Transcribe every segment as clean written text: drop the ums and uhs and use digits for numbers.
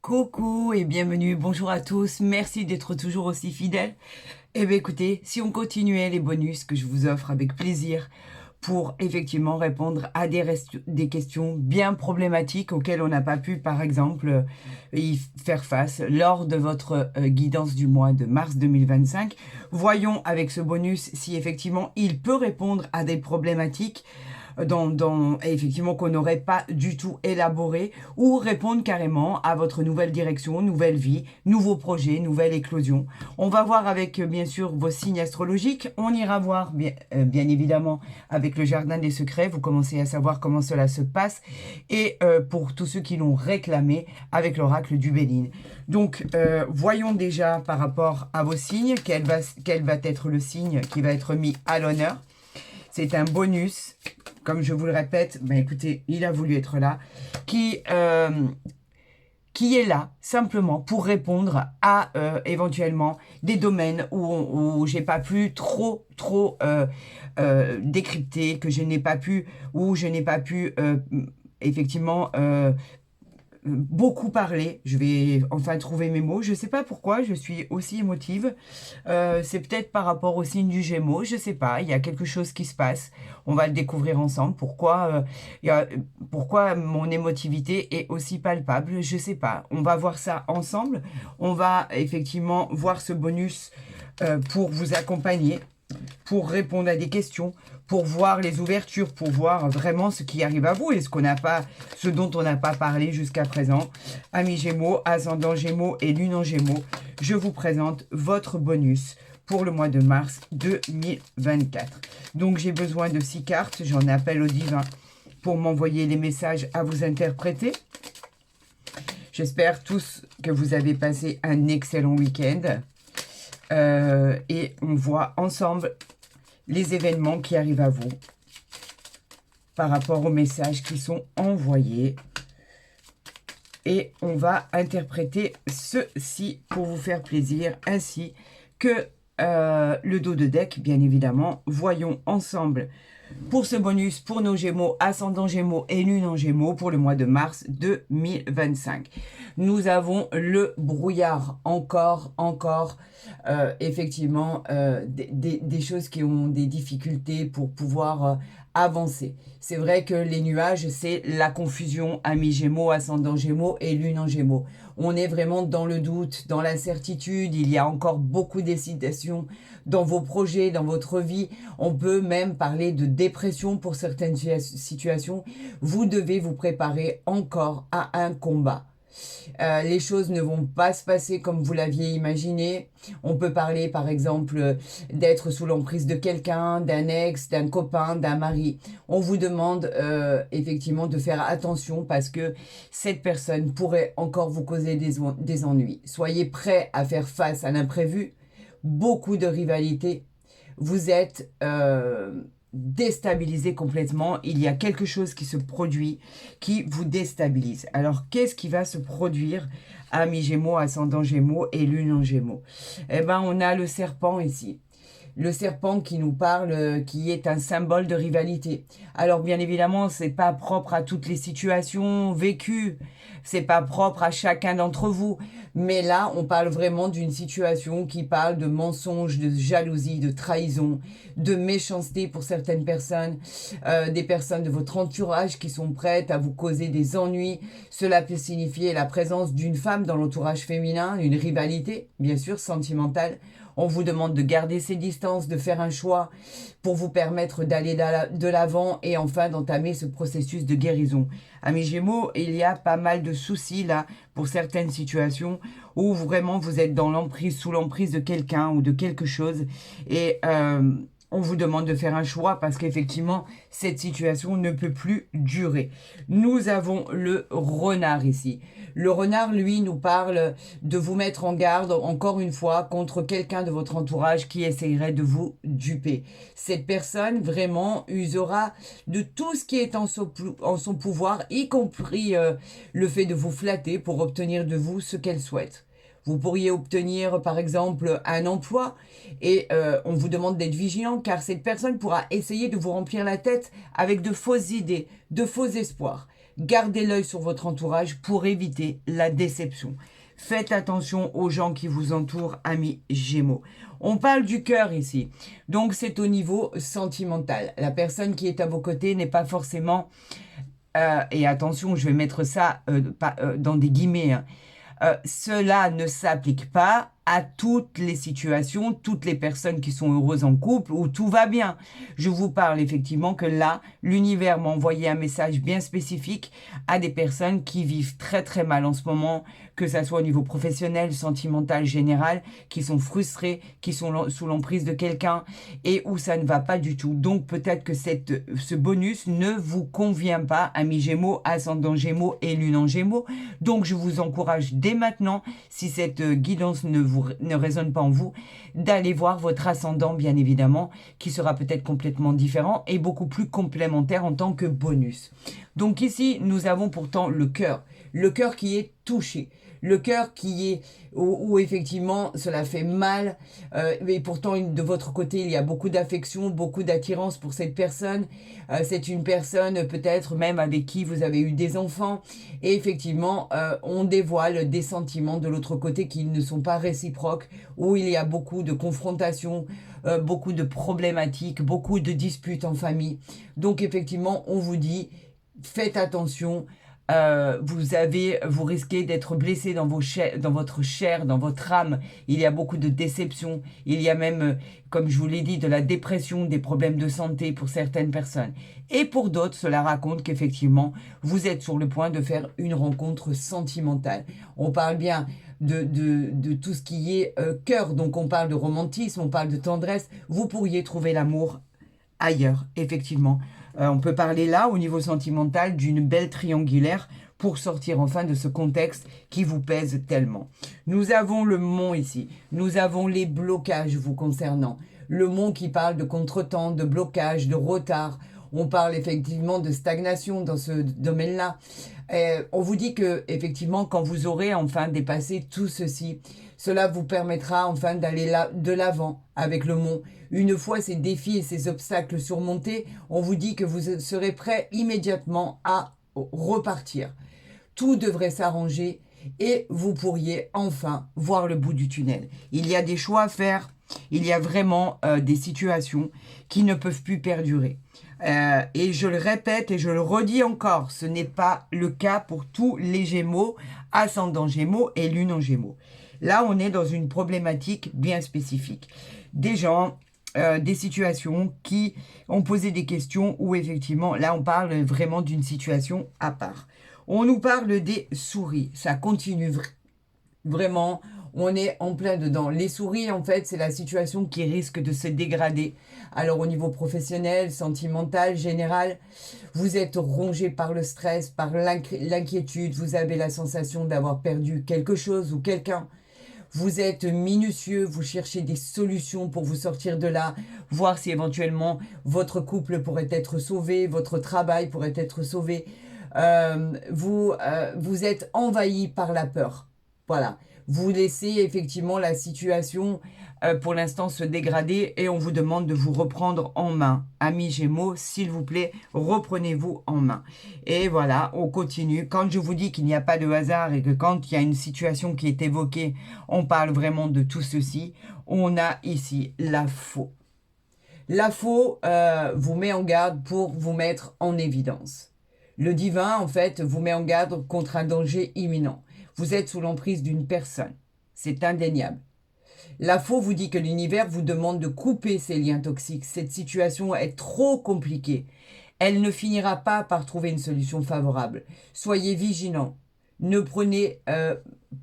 Coucou et bienvenue, bonjour à tous, merci d'être toujours aussi fidèles. Eh bien écoutez, si on continuait les bonus que je vous offre avec plaisir pour effectivement répondre à des questions bien problématiques auxquelles on n'a pas pu par exemple y faire face lors de votre guidance du mois de mars 2025. Voyons avec ce bonus si effectivement il peut répondre à des problématiques effectivement qu'on n'aurait pas du tout élaboré, ou répondre carrément à votre nouvelle direction, nouvelle vie, nouveau projet, nouvelle éclosion. On va voir avec bien sûr vos signes astrologiques, on ira voir bien évidemment avec le jardin des secrets, vous commencez à savoir comment cela se passe, et pour tous ceux qui l'ont réclamé avec l'oracle du Béline. Donc voyons déjà par rapport à vos signes, quel va être le signe qui va être mis à l'honneur. C'est un bonus, comme je vous le répète, ben écoutez, il a voulu être là, qui est là simplement pour répondre à éventuellement des domaines où j'ai pas pu trop décrypter, que je n'ai pas pu, où je n'ai pas pu effectivement beaucoup parlé. Je vais enfin trouver mes mots. Je sais pas pourquoi je suis aussi émotive. C'est peut-être par rapport au signe du Gémeaux. Je sais pas. Il y a quelque chose qui se passe. On va le découvrir ensemble. Pourquoi mon émotivité est aussi palpable? Je sais pas. On va voir ça ensemble. On va effectivement voir ce bonus pour vous accompagner, pour répondre à des questions, pour voir les ouvertures, pour voir vraiment ce qui arrive à vous et ce dont on n'a pas parlé jusqu'à présent. Amis Gémeaux, ascendant Gémeaux et lune en Gémeaux, je vous présente votre bonus pour le mois de mars 2024. Donc j'ai besoin de 6 cartes, j'en appelle au divin pour m'envoyer les messages à vous interpréter. J'espère tous que vous avez passé un excellent week-end. Et on voit ensemble les événements qui arrivent à vous par rapport aux messages qui sont envoyés. Et on va interpréter ceci pour vous faire plaisir, ainsi que le dos de deck, bien évidemment. Voyons ensemble pour ce bonus, pour nos Gémeaux, ascendant Gémeaux et lune en Gémeaux pour le mois de mars 2025. Nous avons le brouillard, encore, effectivement, des choses qui ont des difficultés pour pouvoir avancer. C'est vrai que les nuages, c'est la confusion, amis Gémeaux, ascendant Gémeaux et lune en Gémeaux. On est vraiment dans le doute, dans l'incertitude, il y a encore beaucoup d'hésitations dans vos projets, dans votre vie. On peut même parler de dépression pour certaines situations. Vous devez vous préparer encore à un combat. Les choses ne vont pas se passer comme vous l'aviez imaginé. On peut parler par exemple d'être sous l'emprise de quelqu'un, d'un ex, d'un copain, d'un mari. On vous demande effectivement de faire attention parce que cette personne pourrait encore vous causer des ennuis. Soyez prêts à faire face à l'imprévu. Beaucoup de rivalité. Vous êtes déstabilisé complètement. Il y a quelque chose qui se produit qui vous déstabilise. Alors, qu'est-ce qui va se produire, amis Gémeaux, ascendant Gémeaux et lune en Gémeaux? Eh bien, on a le serpent ici. Le serpent qui nous parle, qui est un symbole de rivalité. Alors bien évidemment, c'est pas propre à toutes les situations vécues, c'est pas propre à chacun d'entre vous, mais là, on parle vraiment d'une situation qui parle de mensonges, de jalousie, de trahison, de méchanceté pour certaines personnes, des personnes de votre entourage qui sont prêtes à vous causer des ennuis. Cela peut signifier la présence d'une femme dans l'entourage féminin, une rivalité, bien sûr, sentimentale. On vous demande de garder ces distances, de faire un choix pour vous permettre d'aller de l'avant et enfin d'entamer ce processus de guérison. Amis Gémeaux, il y a pas mal de soucis là pour certaines situations où vraiment vous êtes dans l'emprise, sous l'emprise de quelqu'un ou de quelque chose et on vous demande de faire un choix parce qu'effectivement, cette situation ne peut plus durer. Nous avons le renard ici. Le renard, lui, nous parle de vous mettre en garde, encore une fois, contre quelqu'un de votre entourage qui essayerait de vous duper. Cette personne, vraiment, usera de tout ce qui est en son pouvoir, y compris le fait de vous flatter pour obtenir de vous ce qu'elle souhaite. Vous pourriez obtenir, par exemple, un emploi et on vous demande d'être vigilant car cette personne pourra essayer de vous remplir la tête avec de fausses idées, de faux espoirs. Gardez l'œil sur votre entourage pour éviter la déception. Faites attention aux gens qui vous entourent, amis Gémeaux. On parle du cœur ici. Donc, c'est au niveau sentimental. La personne qui est à vos côtés n'est pas forcément... et attention, je vais mettre ça dans des guillemets. Hein. Cela ne s'applique pas à toutes les situations, toutes les personnes qui sont heureuses en couple, où tout va bien. Je vous parle effectivement que là, l'univers m'a envoyé un message bien spécifique à des personnes qui vivent très très mal en ce moment, que ça soit au niveau professionnel, sentimental, général, qui sont frustrés, qui sont sous l'emprise de quelqu'un et où ça ne va pas du tout. Donc peut-être que ce bonus ne vous convient pas, amis Gémeaux, ascendant Gémeaux et lune en Gémeaux. Donc je vous encourage dès maintenant, si cette guidance ne résonne pas en vous, d'aller voir votre ascendant, bien évidemment, qui sera peut-être complètement différent et beaucoup plus complémentaire en tant que bonus. Donc ici, nous avons pourtant le cœur qui est touché, le cœur qui est où effectivement cela fait mal, mais pourtant de votre côté il y a beaucoup d'affection, beaucoup d'attirance pour cette personne. C'est une personne peut-être même avec qui vous avez eu des enfants et effectivement on dévoile des sentiments de l'autre côté qui ne sont pas réciproques, où il y a beaucoup de confrontations, beaucoup de problématiques, beaucoup de disputes en famille. Donc effectivement on vous dit faites attention. Vous risquez d'être blessé dans votre chair, dans votre âme. Il y a beaucoup de déceptions. Il y a même, comme je vous l'ai dit, de la dépression, des problèmes de santé pour certaines personnes. Et pour d'autres, cela raconte qu'effectivement, vous êtes sur le point de faire une rencontre sentimentale. On parle bien de tout ce qui est cœur. Donc on parle de romantisme, on parle de tendresse. Vous pourriez trouver l'amour ailleurs, effectivement. On peut parler là, au niveau sentimental, d'une belle triangulaire pour sortir enfin de ce contexte qui vous pèse tellement. Nous avons le mont ici. Nous avons les blocages vous concernant. Le mont qui parle de contretemps, de blocage, de retard. On parle effectivement de stagnation dans ce domaine-là. On vous dit que effectivement, quand vous aurez enfin dépassé tout ceci, cela vous permettra enfin d'aller de l'avant avec le mont. Une fois ces défis et ces obstacles surmontés, on vous dit que vous serez prêt immédiatement à repartir. Tout devrait s'arranger et vous pourriez enfin voir le bout du tunnel. Il y a des choix à faire, il y a vraiment des situations qui ne peuvent plus perdurer. Et je le répète et je le redis encore, ce n'est pas le cas pour tous les Gémeaux, ascendant Gémeaux et lune en Gémeaux. Là, on est dans une problématique bien spécifique. Des gens, des situations qui ont posé des questions où effectivement, là, on parle vraiment d'une situation à part. On nous parle des souris. Ça continue vraiment. On est en plein dedans. Les souris, en fait, c'est la situation qui risque de se dégrader. Alors, au niveau professionnel, sentimental, général, vous êtes rongé par le stress, par l'inquiétude. Vous avez la sensation d'avoir perdu quelque chose ou quelqu'un. Vous êtes minutieux, vous cherchez des solutions pour vous sortir de là, voir si éventuellement votre couple pourrait être sauvé, votre travail pourrait être sauvé. Vous êtes envahi par la peur. Voilà. Vous laissez effectivement la situation pour l'instant se dégrader et on vous demande de vous reprendre en main. Amis Gémeaux, s'il vous plaît, reprenez-vous en main. Et voilà, on continue. Quand je vous dis qu'il n'y a pas de hasard et que quand il y a une situation qui est évoquée, on parle vraiment de tout ceci, on a ici la faux. La faux vous met en garde pour vous mettre en évidence. Le divin, en fait, vous met en garde contre un danger imminent. Vous êtes sous l'emprise d'une personne. C'est indéniable. La faux vous dit que l'univers vous demande de couper ces liens toxiques. Cette situation est trop compliquée. Elle ne finira pas par trouver une solution favorable. Soyez vigilants. Ne prenez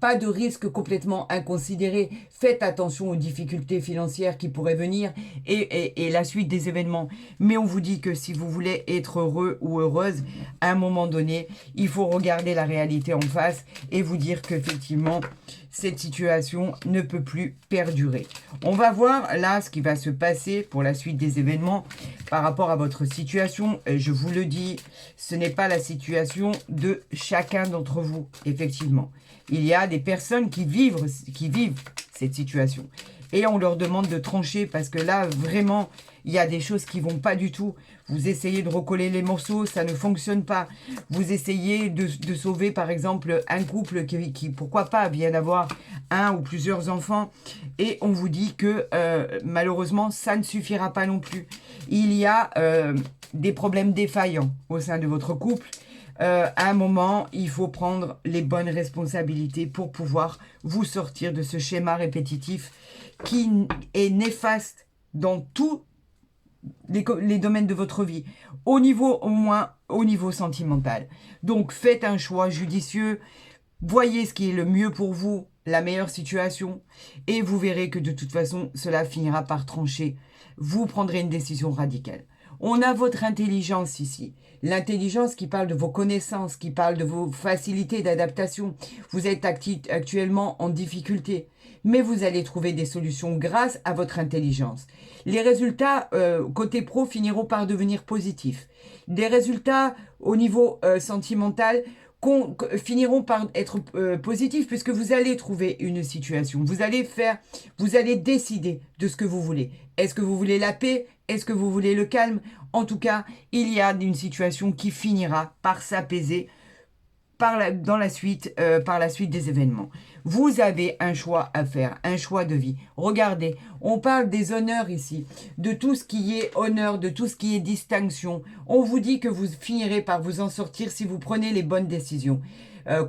pas de risques complètement inconsidérés. Faites attention aux difficultés financières qui pourraient venir et la suite des événements. Mais on vous dit que si vous voulez être heureux ou heureuse, à un moment donné, il faut regarder la réalité en face et vous dire qu'effectivement, cette situation ne peut plus perdurer. On va voir là ce qui va se passer pour la suite des événements par rapport à votre situation. Je vous le dis, ce n'est pas la situation de chacun d'entre vous, effectivement. Il y a des personnes qui vivent cette situation. et on leur demande de trancher parce que là, vraiment, il y a des choses qui vont pas du tout. Vous essayez de recoller les morceaux, ça ne fonctionne pas. Vous essayez de sauver, par exemple, un couple qui, pourquoi pas, vient d'avoir un ou plusieurs enfants. Et on vous dit que, malheureusement, ça ne suffira pas non plus. Il y a des problèmes défaillants au sein de votre couple. À un moment, il faut prendre les bonnes responsabilités pour pouvoir vous sortir de ce schéma répétitif qui est néfaste dans tous les domaines de votre vie, au moins au niveau sentimental. Donc, faites un choix judicieux, voyez ce qui est le mieux pour vous, la meilleure situation, et vous verrez que de toute façon, cela finira par trancher. Vous prendrez une décision radicale. On a votre intelligence ici. L'intelligence qui parle de vos connaissances, qui parle de vos facilités d'adaptation. Vous êtes actuellement en difficulté, mais vous allez trouver des solutions grâce à votre intelligence. Les résultats côté pro finiront par devenir positifs. Des résultats au niveau sentimental finiront par être positifs puisque vous allez trouver une situation. Vous allez décider de ce que vous voulez. Est-ce que vous voulez la paix? Est-ce que vous voulez le calme? En tout cas, il y a une situation qui finira par s'apaiser par la suite des événements. Vous avez un choix à faire, un choix de vie. Regardez, on parle des honneurs ici, de tout ce qui est honneur, de tout ce qui est distinction. On vous dit que vous finirez par vous en sortir si vous prenez les bonnes décisions.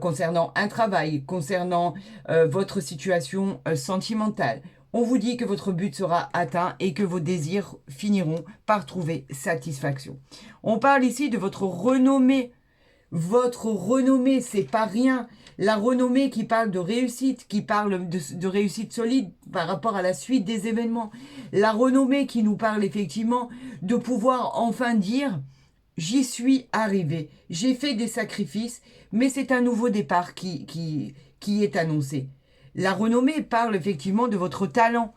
Concernant un travail, concernant votre situation sentimentale. On vous dit que votre but sera atteint et que vos désirs finiront par trouver satisfaction. On parle ici de votre renommée. Votre renommée, c'est pas rien. La renommée qui parle de réussite, qui parle de réussite solide par rapport à la suite des événements. La renommée qui nous parle effectivement de pouvoir enfin dire « J'y suis arrivé, j'ai fait des sacrifices, mais c'est un nouveau départ qui est annoncé. » La renommée parle effectivement de votre talent.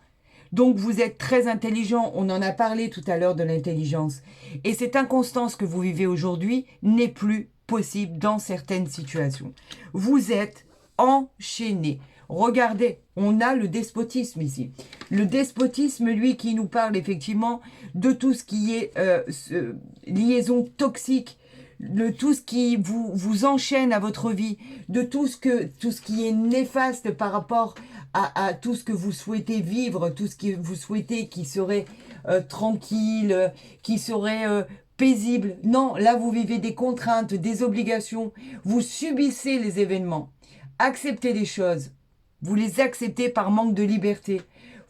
Donc vous êtes très intelligent, on en a parlé tout à l'heure de l'intelligence. Et cette inconstance que vous vivez aujourd'hui n'est plus possible dans certaines situations. Vous êtes enchaîné. Regardez, on a le despotisme ici. Le despotisme, lui, qui nous parle effectivement de tout ce qui est liaison toxique, de tout ce qui vous enchaîne à votre vie, de tout ce qui est néfaste par rapport à tout ce que vous souhaitez vivre, tout ce que vous souhaitez qui serait tranquille, qui serait paisible. Non, là vous vivez des contraintes, des obligations, vous subissez les événements. Acceptez les choses, vous les acceptez par manque de liberté.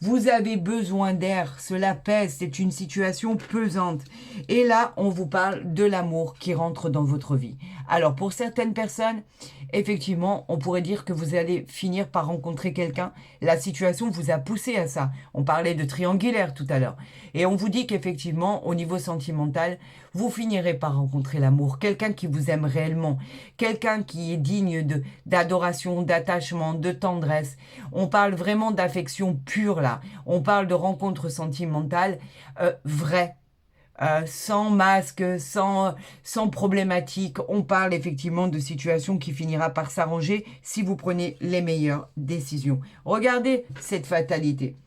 Vous avez besoin d'air, cela pèse, c'est une situation pesante. Et là, on vous parle de l'amour qui rentre dans votre vie. Alors, pour certaines personnes, effectivement, on pourrait dire que vous allez finir par rencontrer quelqu'un. La situation vous a poussé à ça. On parlait de triangulaire tout à l'heure. Et on vous dit qu'effectivement, au niveau sentimental, vous finirez par rencontrer l'amour. Quelqu'un qui vous aime réellement. Quelqu'un qui est digne d'adoration, d'attachement, de tendresse. On parle vraiment d'affection pure là. On parle de rencontres sentimentales vraies. Sans masque, sans problématique. On parle effectivement de situations qui finira par s'arranger si vous prenez les meilleures décisions. Regardez cette fatalité.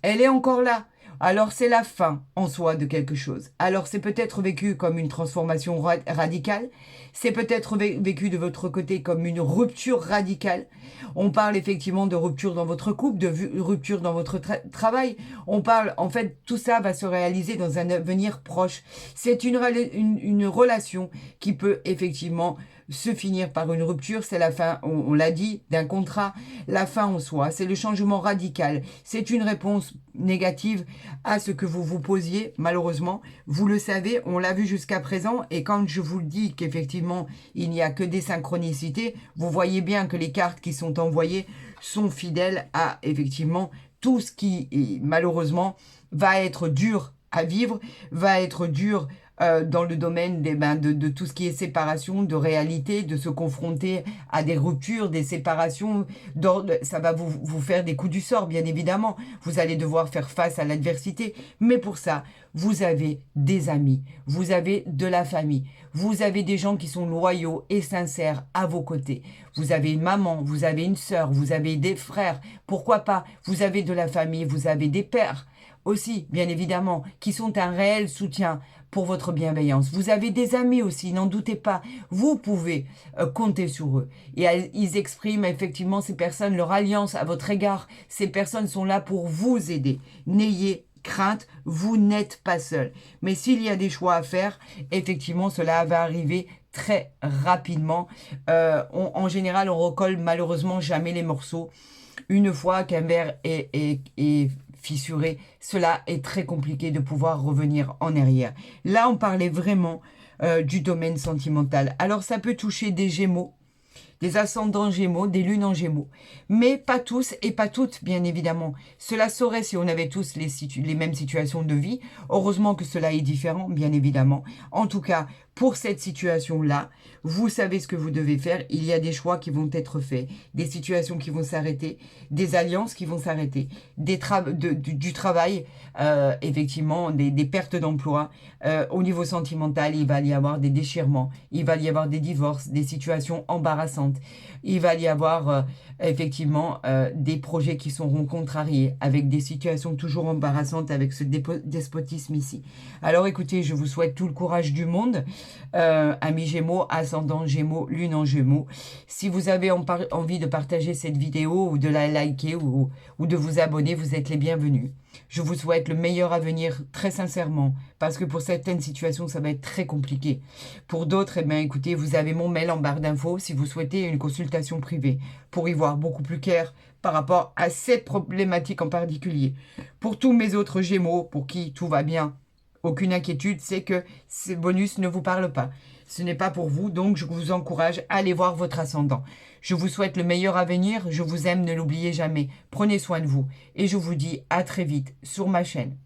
Elle est encore là. Alors c'est la fin en soi de quelque chose. Alors c'est peut-être vécu comme une transformation radicale. C'est peut-être vécu de votre côté comme une rupture radicale. On parle effectivement de rupture dans votre couple, de rupture dans votre travail. On parle, en fait, tout ça va se réaliser dans un avenir proche. C'est une relation qui peut effectivement se finir par une rupture. C'est la fin, on l'a dit, d'un contrat. La fin en soi, c'est le changement radical. C'est une réponse négative à ce que vous vous posiez, malheureusement. Vous le savez, on l'a vu jusqu'à présent. Et quand je vous le dis qu'effectivement, il n'y a que des synchronicités, vous voyez bien que les cartes qui sont envoyées sont fidèles à, effectivement, tout ce qui, malheureusement, va être dur à vivre, va être dur dans le domaine de tout ce qui est séparation, de réalité, de se confronter à des ruptures, des séparations. Ça va vous faire des coups du sort, bien évidemment. Vous allez devoir faire face à l'adversité. Mais pour ça, vous avez des amis, vous avez de la famille, vous avez des gens qui sont loyaux et sincères à vos côtés. Vous avez une maman, vous avez une sœur, vous avez des frères. Pourquoi pas? Vous avez de la famille, vous avez des pères aussi, bien évidemment, qui sont un réel soutien pour votre bienveillance. Vous avez des amis aussi, n'en doutez pas. Vous pouvez compter sur eux. Et ils expriment effectivement, ces personnes, leur alliance à votre égard. Ces personnes sont là pour vous aider. N'ayez crainte, vous n'êtes pas seul. Mais s'il y a des choix à faire, effectivement, cela va arriver très rapidement. En général, on recolle malheureusement jamais les morceaux. Une fois qu'un verre est fissuré, cela est très compliqué de pouvoir revenir en arrière. Là, on parlait vraiment du domaine sentimental. Alors, ça peut toucher des Gémeaux, des ascendants Gémeaux, des lunes en Gémeaux. Mais pas tous et pas toutes, bien évidemment. Cela saurait si on avait tous les mêmes situations de vie. Heureusement que cela est différent, bien évidemment. En tout cas, pour cette situation-là, vous savez ce que vous devez faire. Il y a des choix qui vont être faits, des situations qui vont s'arrêter, des alliances qui vont s'arrêter, du travail, effectivement, des pertes d'emploi. Au niveau sentimental, il va y avoir des déchirements, il va y avoir des divorces, des situations embarrassantes. Il va y avoir effectivement des projets qui seront contrariés avec des situations toujours embarrassantes avec ce despotisme ici. Alors écoutez, je vous souhaite tout le courage du monde, amis Gémeaux, ascendant Gémeaux, lune en Gémeaux. Si vous avez envie de partager cette vidéo ou de la liker ou de vous abonner, vous êtes les bienvenus. Je vous souhaite le meilleur avenir, très sincèrement, parce que pour certaines situations, ça va être très compliqué. Pour d'autres, eh bien, écoutez, vous avez mon mail en barre d'infos si vous souhaitez une consultation privée pour y voir beaucoup plus clair par rapport à cette problématique en particulier. Pour tous mes autres Gémeaux, pour qui tout va bien, aucune inquiétude, c'est que ces bonus ne vous parlent pas. Ce n'est pas pour vous, donc je vous encourage à aller voir votre ascendant. Je vous souhaite le meilleur avenir, je vous aime, ne l'oubliez jamais. Prenez soin de vous et je vous dis à très vite sur ma chaîne.